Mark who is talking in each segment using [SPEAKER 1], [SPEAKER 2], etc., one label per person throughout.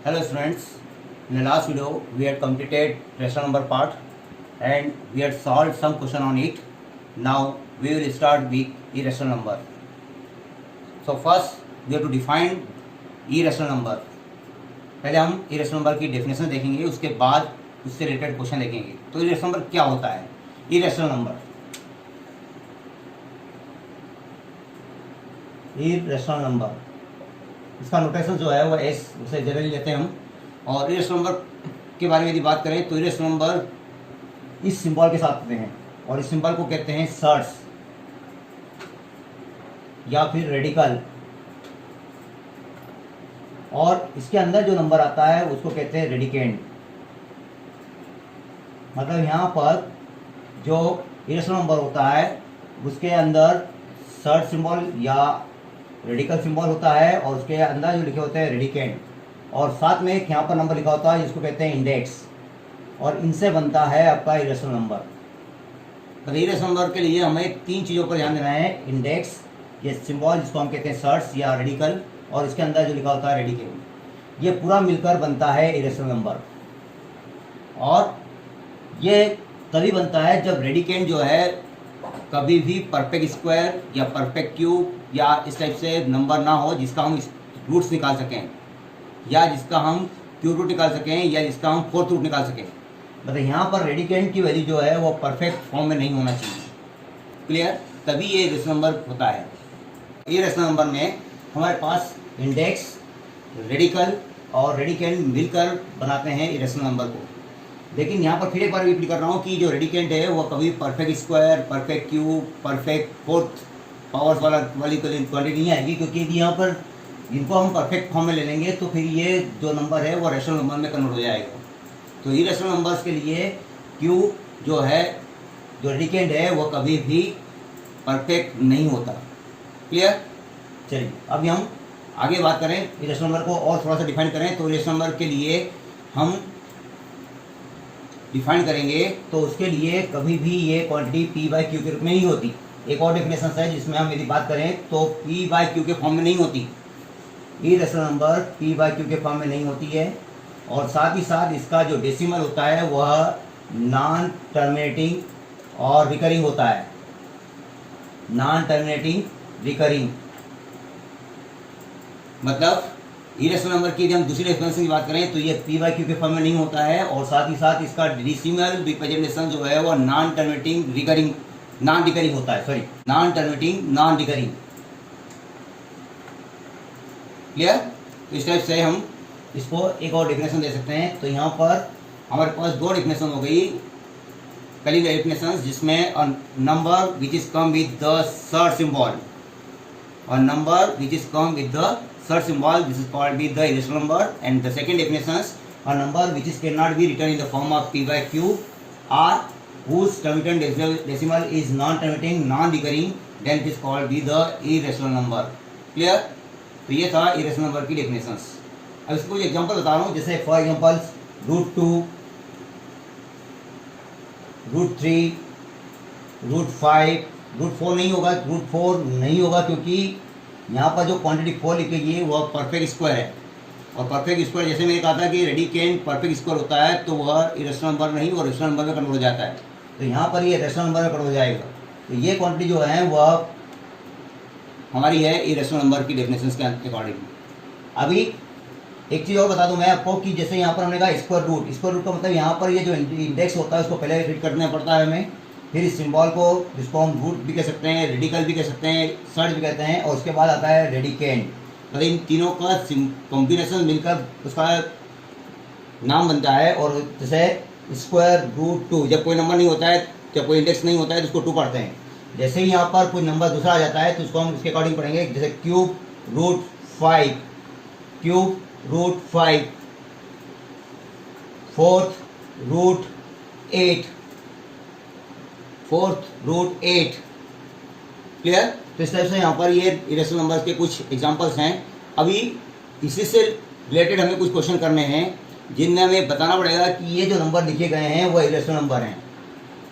[SPEAKER 1] Hello students, in the last video we had completed rational number part and we had solved some question on it. Now we will start with irrational number. So first we have to define irrational number. पहले हम irrational number की definition देखेंगे, उसके बाद उससे related question देखेंगे. तो irrational number क्या होता है? irrational number इसका नोटेशन जो है वो एस उसे जनरली लेते हैं हम. और इरेशनल नंबर के बारे में यदि बात करें तो इरेशनल नंबर इस सिंबल के साथ होते हैं और इस सिंबल को कहते हैं सर्ट्स या फिर रेडिकल. और इसके अंदर जो नंबर आता है उसको कहते हैं रेडिकेंड. मतलब यहाँ पर जो इरेशनल नंबर होता है उसके अंदर सर्ट सिंबल या रेडिकल सिंबल होता है और उसके अंदर जो लिखे होते हैं रेडिकेंड, और साथ में एक यहाँ पर नंबर लिखा होता है जिसको कहते हैं इंडेक्स. और इनसे बनता है आपका इरेशनल नंबर. तो इरेशनल नंबर के लिए हमें तीन चीज़ों पर ध्यान देना है. इंडेक्स, ये सिंबल जिसको हम कहते हैं सर्ट्स या रेडिकल, और इसके अंदर जो लिखा होता है रेडिकेंड. ये पूरा मिलकर बनता है इरेशनल नंबर. और ये तभी बनता है जब रेडिकेंड जो है कभी भी परफेक्ट स्क्वायर या परफेक्ट क्यूब या इस टाइप से नंबर ना हो जिसका हम रूट्स निकाल सकें, या जिसका हम क्यूब रूट निकाल सकें, या जिसका हम फोर्थ रूट निकाल सकें. मतलब यहाँ पर रेडिकेंड की वैल्यू जो है वो परफेक्ट फॉर्म में नहीं होना चाहिए. क्लियर? तभी ये इरेशनल नंबर होता है. इरेशनल नंबर में हमारे पास इंडेक्स, रेडिकल और रेडिकेंड मिलकर बनाते हैं इरेशनल नंबर को. लेकिन यहाँ पर फिर एक बार रिपीट कर रहा हूँ कि जो रेडिकेंड है वो कभी perfect square, perfect cube, perfect fourth powers वाली क्वांटिटी नहीं आएगी, क्योंकि यदि यहाँ पर इनको हम परफेक्ट फॉर्म में ले लेंगे तो फिर ये जो नंबर है वो रेशनल नंबर में कन्वर्ट हो जाएगा. तो इरेशनल नंबर्स के लिए क्यूब जो है, जो रेडिकेंड है, वो कभी भी परफेक्ट नहीं होता. क्लियर? चलिए अभी हम आगे बात करें इरेशनल नंबर को और थोड़ा सा डिफाइन करें. तो इरेशनल नंबर के लिए हम डिफाइन करेंगे तो उसके लिए कभी भी ये क्वांटिटी पी बाई क्यू के रूप में नहीं होती. एक और डेफिनेशन है जिसमें हम यदि बात करें तो पी बाई क्यू के फॉर्म में नहीं होती. Irrational number P by Q के फॉर्म में नहीं होती है. और साथ ही साथ इसका जो डेसिमल होता है वह नॉन टर्मिनेटिंग और रिकरिंग होता है. नॉन टर्मिनेटिंग रिकरिंग मतलब इरेशनल नंबर की यदि हम दूसरी डेफिनेशन की बात करें तो ये पी बाई क्यू के फॉर्म में नहीं होता है. और साथ ही साथ इसका डेसिमल रिप्रेजेंटेशन जो है वो non terminating recurring, non recurring होता है. Sorry, non terminating non recurring. Clear? तो इस टाइप से हम इसको एक और डेफिनेशन दे सकते हैं. तो यहाँ पर हमारे पास दो डेफिनेशन हो गई, पहली डेफिनेशन जिसमें number which is come with the search symbol, और number which is come with the search symbol, this is called be the irrational number. And the second definition, a number which is cannot be written in the form of p by q or whose terminating decimal is non-terminating, non-recurring, then it is called be the irrational number. Clear? तो ये था irrational number की definitions. अब इसको कुछ example बता रहा हूँ. जैसे फॉर एग्जांपल √2, √3, √5, √4 नहीं होगा. √4 नहीं होगा क्योंकि यहाँ पर जो क्वांटिटी 4 लिखी गई है वह परफेक्ट स्क्वायर है. और परफेक्ट स्क्वायर जैसे मैंने कहा था कि रेडिकेंड परफेक्ट स्क्वायर होता है तो वह इरेशनल नंबर नहीं, वो रेशनल नंबर में कन्वर्ट हो जाता है. तो यहाँ पर ये रेशनल नंबर में कन्वर्ट हो जाएगा. तो ये क्वांटिटी जो है वह हमारी है इरेशनल नंबर की डेफिनेशन के अकॉर्डिंग. अभी एक चीज़ और बता दूँ मैं आपको कि जैसे यहाँ पर हमने कहा स्क्वायर रूट. स्क्वायर रूट का मतलब यहाँ पर ये जो इंडेक्स होता है उसको पहले फिट करना पड़ता है हमें. फिर इस सिंबल को, जिसको हम रूट भी कह सकते हैं, रेडिकल भी कह सकते हैं, सर्ट भी कहते हैं, और उसके बाद आता है रेडिकेंड. मतलब इन तीनों का कॉम्बिनेशन मिलकर उसका नाम बनता है. और जैसे स्क्वायर √2, जब कोई नंबर नहीं होता है, जब कोई इंडेक्स नहीं होता है तो उसको 2 पढ़ते हैं. जैसे ही यहाँ पर कोई नंबर दूसरा आ जाता है तो उसको हम उसके अकॉर्डिंग पढ़ेंगे. जैसे cube √5, cube √5, fourth √8, fourth √8. Clear? तो इस तरह से यहाँ पर ये इरेशनल नंबर्स के कुछ एग्जांपल्स हैं. अभी इसी से रिलेटेड हमें कुछ क्वेश्चन करने हैं जिनमें हमें बताना पड़ेगा कि ये जो नंबर लिखे गए हैं वो इरेशनल नंबर हैं.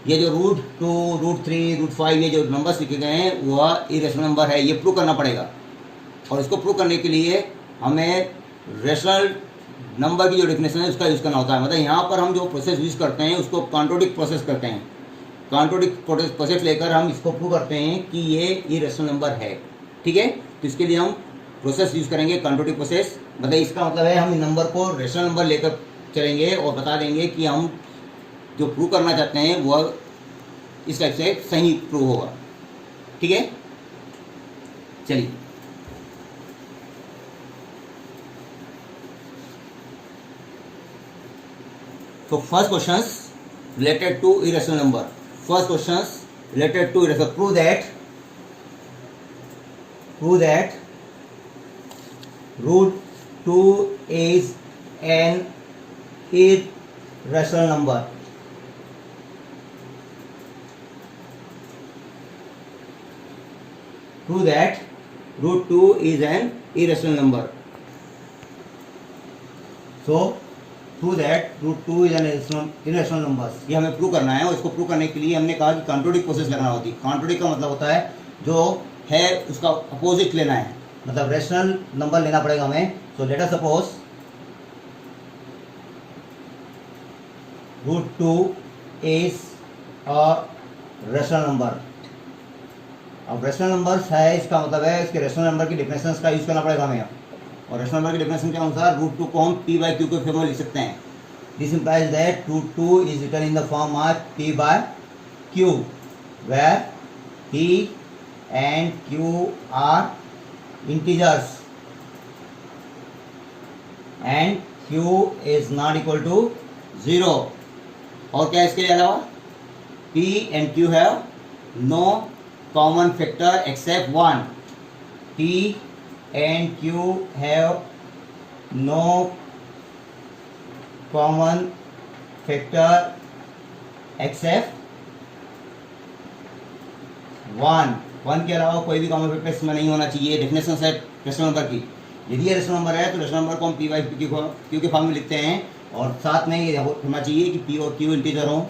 [SPEAKER 1] ये जो √2, √3, √5 ये जो नंबर्स लिखे गए हैं वह इरेशनल नंबर है. ये प्रूव करना पड़ेगा. और इसको प्रूव करने के लिए हमें रेशनल नंबर की जो डेफिनेशन है उसका यूज़ करना होता है। मतलब यहाँ पर हम जो प्रोसेस यूज़ करते हैं उसको कॉन्ट्रोडिक्ट प्रोसेस करते हैं। कॉन्ट्रोडिक्ट प्रोसेस लेकर हम इसको प्रूव करते हैं कि ये इरेशनल नंबर है। ठीक है, तो इसके लिए हम प्रोसेस यूज़ करेंगे कॉन्ट्रोडिक्ट प्रोसेस। मतलब इसका मतलब है हम नंबर को रेशनल नंबर लेकर चलेंगे और बता देंगे कि हम जो प्रूव करना चाहते हैं वह इस टाइप से सही प्रूव होगा। ठीक है, चलिए तो first question related to irrational number. First questions related to irrational. Prove that root 2 is an irrational number. Prove that root 2 is an irrational number. So prove that root 2 is an irrational numbers, ये हमें prove करना है। और इसको prove करने के लिए हमने कहा कि कॉन्ट्रोडिक्ट प्रोसेस लगाना होती है। कॉन्ट्रोडिक्ट का मतलब होता है जो है उसका अपोजिट लेना है, मतलब रेशनल नंबर लेना पड़ेगा हमें। So let us suppose root 2 is a rational number. अब रेशनल नंबर्स है, इसका मतलब है इसके रेशनल नंबर की डेफिनेशंस का यूज करना पड़ेगा हमें। और रेशनल नंबर की डेफिनेशन के अनुसार रूट 2 को हम p बाई क्यू के फॉर्म में लिख सकते हैं। This implies that root 2 is written in the form of p by Q, where p and q are integers and q is not equal to 0। और क्या इसके अलावा p and q have no common factor except 1। p and q have no common factor except 1 के अलावा कोई भी common factor इसमें नहीं होना चाहिए। डेफिनेशन है रेशनल नंबर की। यदि ये रेशनल नंबर है तो रेशनल नंबर को हम p बाई क्यू के फॉर्म में लिखते हैं। और साथ में ये होना चाहिए कि p और q इंटीजर हो,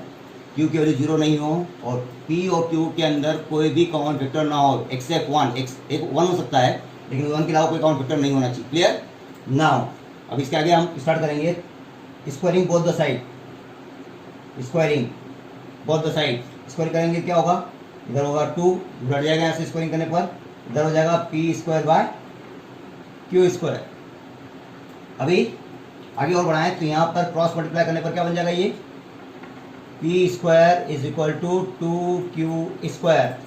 [SPEAKER 1] q की वैल्यू 0 नहीं हो, और p और q के अंदर कोई भी कॉमन फैक्टर ना हो एक्सेप्ट 1। एक 1 हो सकता है लेकिन 1 के अलावा कोई कॉमन फैक्टर नहीं होना चाहिए। क्लियर नाउ, अब इसके आगे हम स्टार्ट करेंगे squaring both the side. Squaring both the side, square करेंगे क्या होगा, इधर होगा 2, उधर जाएगा यहाँ से स्क्वायरिंग करने पर इधर हो जाएगा p square by Q square. अभी आगे और बढ़ाएं तो यहाँ पर क्रॉस मल्टीप्लाई करने पर क्या बन जाएगा, ये p square is equal to 2q square,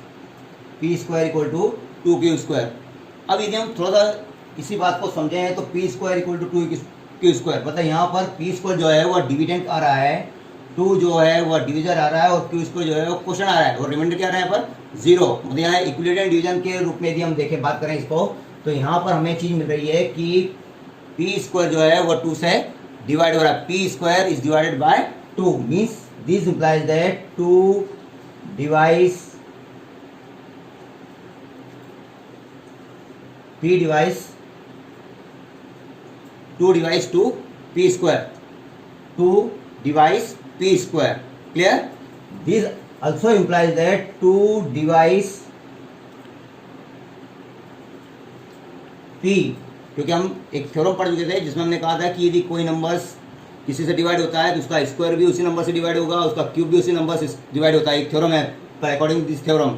[SPEAKER 1] p square equal to 2q square. अब यदि हम थोड़ा सा इसी बात को समझें तो p square equal to 2q square, मतलब यहाँ पर p स्क्वायर जो है वह डिविडेंट आ रहा है, 2 जो है वह डिविजन आ रहा है, और q स्क्वायर जो है वो क्वेश्चन आ रहा है, और रिमाइंडर क्या आ रहा है यहाँ पर 0। मतलब यहाँ इक्विवेलेंट डिवीजन के रूप में यदि हम देखें बात करें इसको, तो यहाँ पर हमें चीज़ मिल रही है कि p स्क्वायर जो है वह 2 से डिवाइड हो रहा है। p square is divided by 2 means this implies that 2 divides p divides 2 divides 2 p square, 2 divides p square. Clear? This also implies that 2 divides p, क्योंकि हम एक थ्योरम पढ़ चुके थे जिसमें हमने कहा था कि यदि कोई नंबर्स किसी से डिवाइड होता है तो उसका स्क्वायर भी उसी नंबर से डिवाइड होगा, उसका क्यूब भी उसी नंबर से डिवाइड होता है। एक थ्योरम है, according this theorem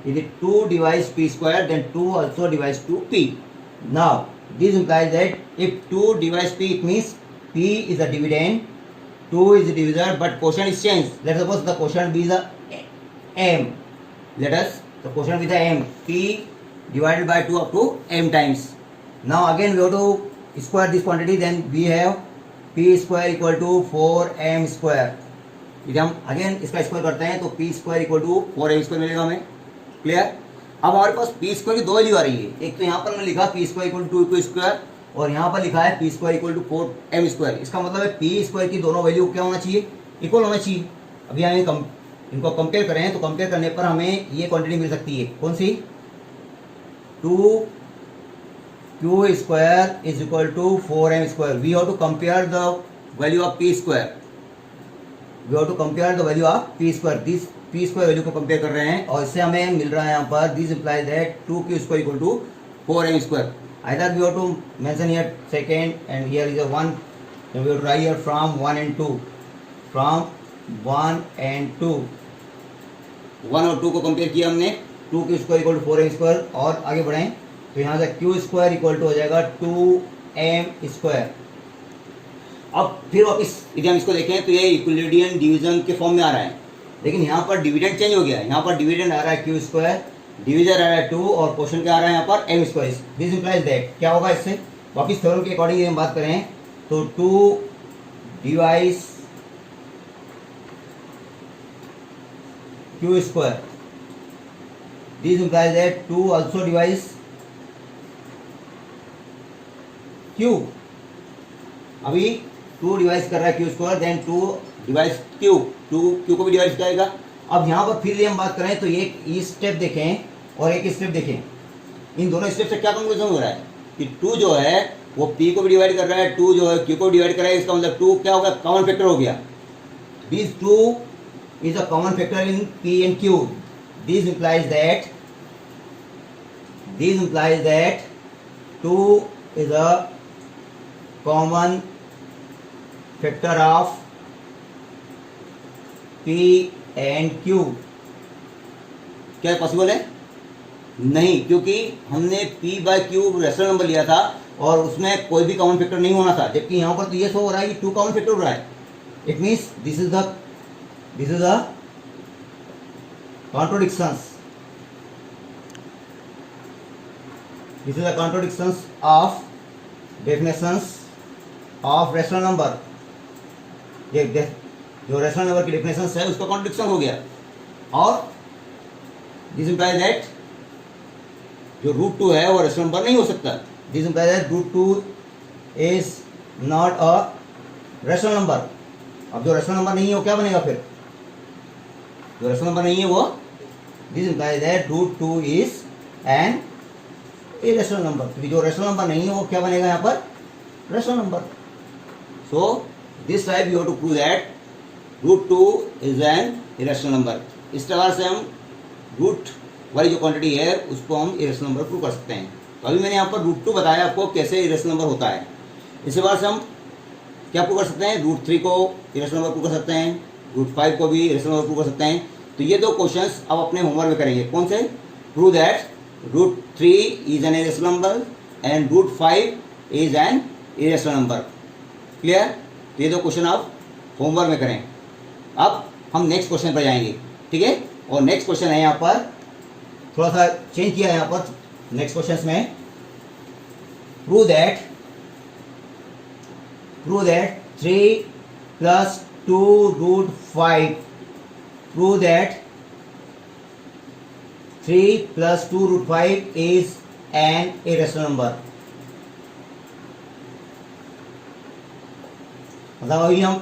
[SPEAKER 1] if 2 divides p square then 2 also divides 2p. Now this implies that if 2 divides p, it means p is a dividend, 2 is a divisor, but quotient is changed. Let us suppose the quotient be the m. Let us the quotient be the m, p divided by 2 up to m times. Now again we have to square this quantity, then we have p square equal to 4m square. यदि हम again इसका square करते हैं तो p square equal to 4m square मिलेगा हमें। Clear? अब हमारे पास p स्क्वायर की दो वैल्यू आ रही है, एक तो यहाँ पर मैंने लिखा p square equal to 2q square, और यहाँ पर लिखा है p square equal to 4m square. इसका मतलब है p स्क्वायर की दोनों वैल्यू क्या होना चाहिए, इक्वल होना चाहिए। अभी हम इनको कंपेयर करें तो कंपेयर करने पर हमें ये क्वांटिटी मिल सकती है, कौन सी, 2q square is equal to 4m square. We have to compare the value of p square, we have to compare the value of p square. This p square value को compare कर रहे हैं और इससे हमें मिल रहा है यहाँ पर this implies that 2q square equal to 4m square. Either we have to mention here second and here is a 1 then we will try here from 1 and 2, from 1 and 2, 1 और 2 को कंपेयर किया हमने, 2 Q square equal to 4m², और आगे बढ़ें तो यहाँ से क्यू स्क्वायर इक्वल टू हो जाएगा 2m²। अब फिर वापस यदि हम इसको देखें तो ये इक्विलिब्रियम डिवीजन के फॉर्म में आ रहा है, लेकिन यहाँ पर डिविडेंड चेंज हो गया है। यहाँ पर डिविडेंड आ रहा है क्यू स्क्वायर, डिवीजन आ रहा है 2, और क्वेश्चन क्या आ रहा है यहाँ पर m²। दिस इंप्लाइज दैट क्या होगा, इससे वापस थ्योरम के अकॉर्डिंग हम बात करें तो 2 divides q square, this implies that 2 also divides q. अभी 2 डिवाइस कर रहा है q square, then 2 divides q, 2 q को भी डिवाइस करेगा। अब यहाँ पर फिर हम बात करें तो एक स्टेप देखें और एक स्टेप देखें, इन दोनों स्टेप से क्या कंक्लूजन हो रहा है कि 2 जो है वो p को भी डिवाइड कर रहा है, 2 जो है q को डिवाइड कर रहा है। इसका मतलब 2 क्या होगा, कॉमन फैक्टर हो गया। This 2 is a common factor in p and q। This implies that 2 is a common factor of p and q। क्या पॉसिबल है? नहीं, क्योंकि हमने p by q rational number लिया था और उसमें कोई भी कॉमन फैक्टर नहीं होना था, जबकि यहाँ पर तो ये शो हो रहा है कि 2 कॉमन फैक्टर हो रहा है। It means this is the contradictions, this is the contradictions of definitions of rational number। ये जो रेशनल नंबर की डेफिनेशन है उसका कॉन्ट्रडिक्शन हो गया। और दिस इंप्लाइज दैट जो √2 है वो रेशनल नंबर नहीं हो सकता। This implies that √2 is not a rational number. अब जो रेशनल नंबर नहीं है वो क्या बनेगा फिर? जो रेशनल नंबर नहीं है वो, this implies that √2 is an irrational number. क्योंकि जो रेशनल नंबर नहीं है वो क्या बनेगा यहाँ पर? Rational number. So this type you have to prove that √2 is an irrational number. इस तरह से हम रूट वाली जो क्वांटिटी है उसको हम इरेशनल नंबर प्रूव कर सकते हैं। तो अभी मैंने यहाँ पर √2 बताया आपको कैसे इरेशनल नंबर होता है। इसके बाद से हम क्या प्रूव कर सकते हैं? √3 को इरेशनल नंबर प्रूव कर सकते हैं, √5 को भी इरेशनल नंबर प्रूव कर सकते हैं। तो ये दो क्वेश्चंस अब अपने होमवर्क में करेंगे। कौन से? Prove that √3 is an irrational number and √5 is an irrational number. Clear? तो ये दो क्वेश्चन आप होमवर्क में करें। अब हम नेक्स्ट क्वेश्चन पर जाएंगे, ठीक है? और नेक्स्ट क्वेश्चन है यहाँ पर थोड़ा सा चेंज किया है। यहाँ पर नेक्स्ट क्वेश्चन में prove that 3 + 2√5, prove that 3 + 2√5 is an irrational number। मतलब अभी हम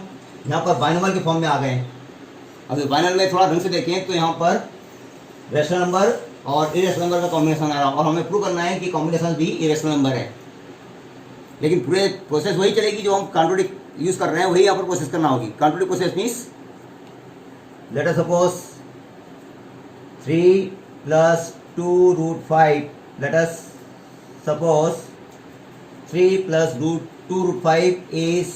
[SPEAKER 1] यहाँ पर बाइनोमियल के फॉर्म में आ गए हैं। अभी बाइनोमियल में थोड़ा ढंग से देखें तो यहाँ पर रेशनल नंबर और इरेशनल नंबर का कॉम्बिनेशन आ रहा है और हमें प्रूव करना है कि कॉम्बिनेशन भी इरेशनल नंबर है। लेकिन पूरे प्रोसेस वही चलेगी जो हम कॉन्ट्रोडिक्ट यूज कर रहे हैं, वही यहाँ पर प्रोसेस करना होगी। Contradict process means late us suppose 3 + 2√5, let us suppose 3 + 2√5 is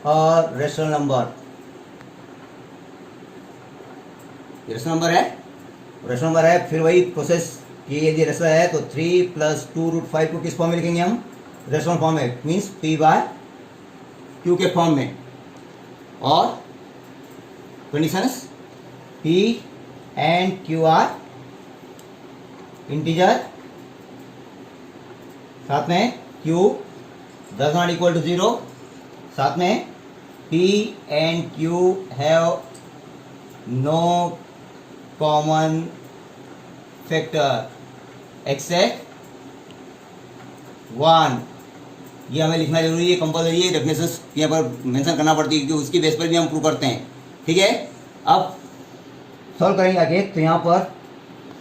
[SPEAKER 1] a rational number। Rational number है, रेशनल नंबर है। फिर वही प्रोसेस कि यदि रेशनल है तो 3 + 2√5 को किस फॉर्म में लिखेंगे हम? रेशनल फॉर्म में, मीन्स p/q के फॉर्म में। और conditions p and q are integer, साथ में q does not equal to 0, साथ में p and q have no common factor except 1। ये हमें लिखना जरूरी है, कंपलसरी है। डेफिनेशंस यहाँ पर मेंशन करना पड़ती है क्योंकि उसकी बेस पर भी हम प्रूव करते हैं, ठीक है? अब सॉल्व करेंगे आगे। तो यहाँ पर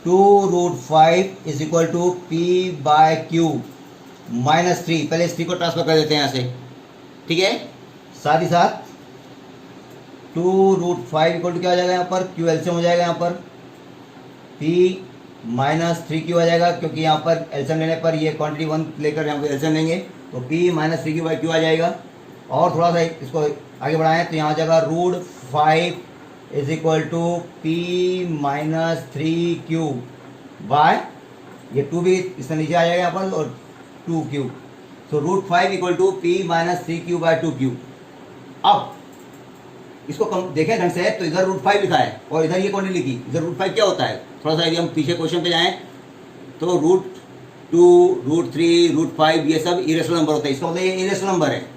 [SPEAKER 1] 2√5 इज इक्वल टू p/q -3। पहले इस 3 को ट्रांसफर कर देते हैं यहाँ से, ठीक है? साथ ही साथ 2√5 इक्वल टू क्या हो जाएगा यहाँ पर? q एलसीएम हो जाएगा यहाँ पर, p -3q आ जाएगा क्योंकि यहाँ पर एलसीएम लेने पर ये क्वांटिटी 1 लेकर यहाँ पर एलसीएम लेंगे तो p -3q/q आ जाएगा। और थोड़ा सा इसको आगे बढ़ाएं तो यहाँ जगह √5 is equal to p-3 bye, ये 2 भी इससे नीचे आ जाएगा यहाँ पर, और 2 तो √5 इक्वल टू p-3 बाय 2 अब इसको कम देखें ढंग से, तो इधर √5 लिखा है और इधर ये क्वांटिटी लिखी, इधर √5 क्या होता है, थोड़ा सा यदि हम पीछे क्वेश्चन पे जाएं तो √2, √3, √5 ये सब इरेशनल नंबर होते हैं, इसका मतलब ये इरेशनल नंबर है।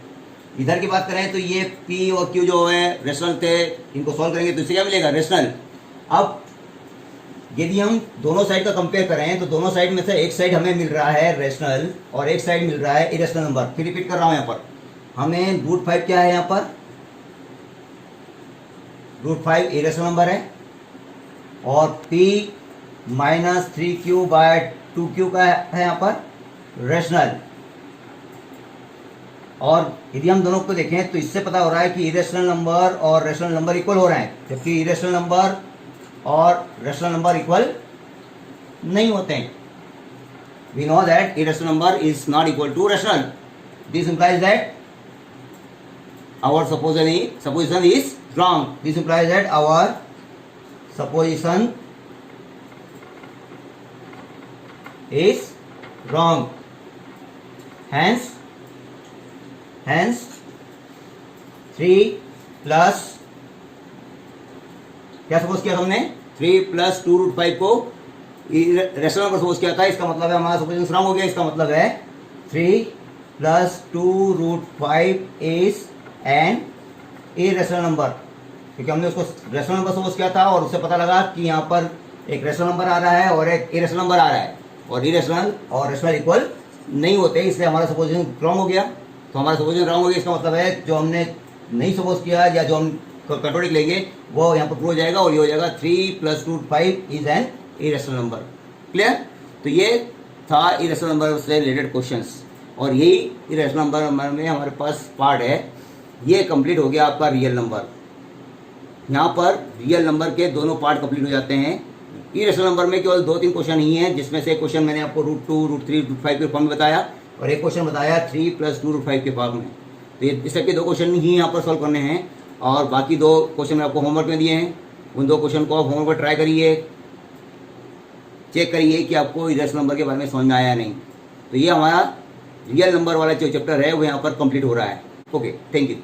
[SPEAKER 1] इधर की बात करें तो ये p और q जो है रेशनल थे, इनको सॉल्व करेंगे तो इससे क्या मिलेगा, रेशनल। अब यदि हम दोनों साइड का कंपेयर करें तो दोनों साइड में से एक साइड हमें मिल रहा है रेशनल और एक साइड मिल रहा है इरेशनल नंबर। फिर रिपीट कर रहा हूं, यहाँ पर हमें √5 क्या है, यहाँ पर √5 इरेशनल नंबर है और p-3q बाय 2q का है यहाँ पर रेशनल। और यदि हम दोनों को देखें तो इससे पता हो रहा है कि इरेशनल नंबर और रेशनल नंबर इक्वल हो रहे हैं, जबकि इरेशनल नंबर और रेशनल नंबर इक्वल नहीं होते हैं। We know that irrational number is not equal to rational. This implies that our supposition is wrong. This implies that our supposition is wrong. Hence 3 plus क्या suppose किया हमने, 3 plus 2√5 को rational number suppose किया था, इसका मतलब है हमारा सपोजिशन रॉन्ग हो गया। इसका मतलब है 3 plus 2√5 is an irrational number, क्योंकि हमने उसको रेशनल नंबर सपोज किया था और उससे पता लगा कि यहाँ पर एक रेशनल नंबर आ रहा है और एक इरेशनल नंबर आ रहा है, और इरेशनल और रेशनल इक्वल नहीं होते, इसलिए हमारा सपोजिशन रॉन्ग हो गया। तो हमारा सपोजिशन रॉन्ग हो गया, इसका मतलब है जो हमने नहीं सपोज किया या जो हम कंट्रोडिक लेंगे वो यहाँ पर प्रूव हो जाएगा, और ये हो जाएगा 3 plus 2√5 is an irrational number. Clear? तो ये था इरेशनल नंबर से रिलेटेड क्वेश्चंस, और यही इरेशनल नंबर में हमारे पास पार्ट है। ये कंप्लीट हो गया आपका रियल नंबर। यहाँ पर रियल नंबर के दोनों पार्ट कंप्लीट हो जाते हैं। इरेशनल नंबर में केवल 2-3 क्वेश्चन ही हैं, जिसमें से एक क्वेश्चन मैंने आपको √2, √3, √5 के फॉर्म में बताया, और एक क्वेश्चन बताया 3 प्लस 2√5 के फॉर्म में। तो ये इस तरह के 2 क्वेश्चन ही यहाँ पर सॉल्व करने हैं, और बाकी 2 क्वेश्चन मैं आपको होमवर्क में दिए हैं। उन 2 क्वेश्चन को आप होमवर्क पर ट्राई करिए, चेक करिए कि आपको इरेशनल नंबर के बारे में समझ में आया या नहीं। तो ये हमारा रियल नंबर वाला जो चैप्टर है वो यहाँ पर कंप्लीट हो रहा है। Okay, thank you.